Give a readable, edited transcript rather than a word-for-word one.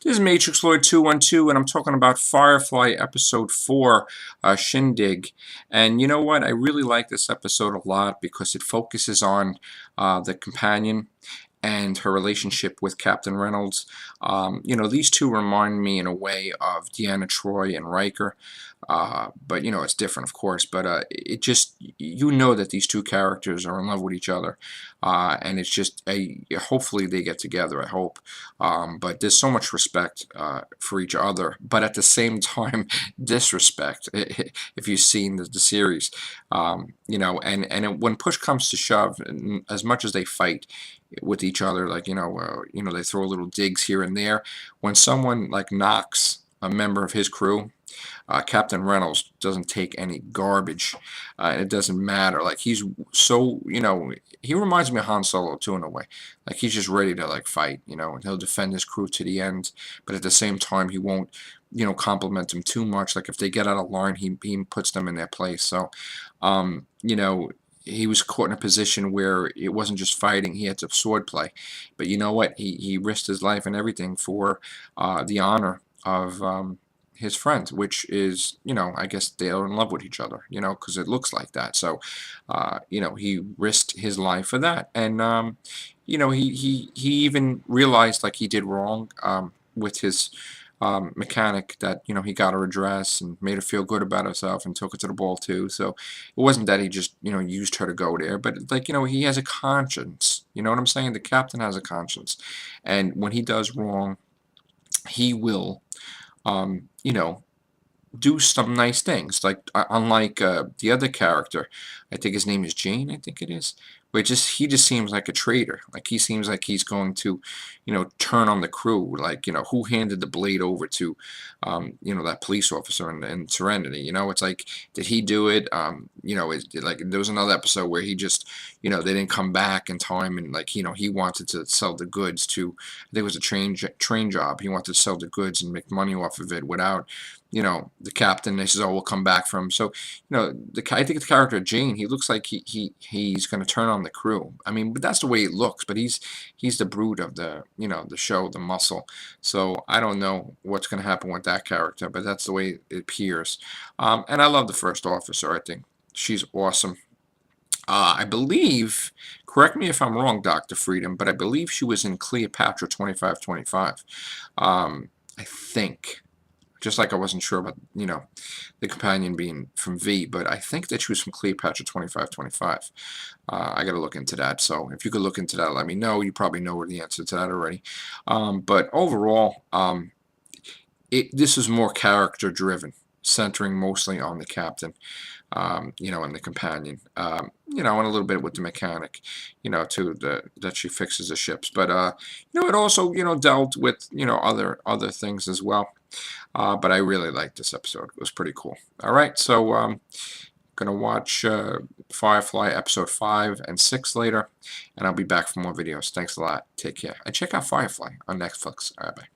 This is Matrix Lord 212, and I'm talking about Firefly Episode 4, ShinDig. And you know what? I really like this episode a lot because it focuses on the companion and her relationship with Captain Reynolds. These two remind me in a way of Deanna Troi and Riker. But it's different, of course. But it just, that these two characters are in love with each other. And it's just, hopefully they get together, I hope. But there's so much respect for each other. But at the same time, disrespect, if you've seen the series. When push comes to shove, as much as they fight with each other, like they throw little digs here and there. When someone like knocks a member of his crew, Captain Reynolds doesn't take any garbage. It doesn't matter. Like he's so he reminds me of Han Solo too in a way. Like he's just ready to like fight, and he'll defend his crew to the end. But at the same time, he won't compliment them too much. Like if they get out of line, he puts them in their place. So, um, you know he was caught in a position where it wasn't just fighting, he had to sword play. But you know what? He risked his life and everything for the honor of his friend, which is, I guess they're in love with each other, because it looks like that. So, he risked his life for that. And, he even realized like he did wrong with his mechanic, that he got her address and made her feel good about herself and took her to the ball too. So it wasn't that he just used her to go there, but like he has a conscience. You know what I'm saying? The captain has a conscience, and when he does wrong, he will um, you know do some nice things. Like unlike the other character, I think his name is Jane. I think it is. Where he just seems like a traitor. Like he seems like he's going to, turn on the crew. Like who handed the blade over to, that police officer in Serenity. It's like, did he do it? Like there was another episode where he just, they didn't come back in time, and like he wanted to sell the goods to. I think it was a train job. He wanted to sell the goods and make money off of it without the captain. They says, "Oh, we'll come back from him." So, I think the character Jane, he looks like he's going to turn on the crew. I mean, but that's the way he looks. But he's the brute of the show, the muscle. So I don't know what's going to happen with that character, but that's the way it appears. And I love the first officer. I think she's awesome. I believe, correct me if I'm wrong, Dr. Freedom, but I believe she was in Cleopatra 2525. I think. Just like I wasn't sure about, the companion being from V, but I think that she was from Cleopatra 2525. I got to look into that. So if you could look into that, let me know. You probably know the answer to that already. But overall, this is more character driven, centering mostly on the captain, and the companion, and a little bit with the mechanic, too, that she fixes the ships. But, it also, dealt with, other things as well. But I really liked this episode. It was pretty cool. All right, so gonna watch Firefly episode 5 and 6 later, and I'll be back for more videos. Thanks a lot. Take care. And check out Firefly on Netflix. All right, bye.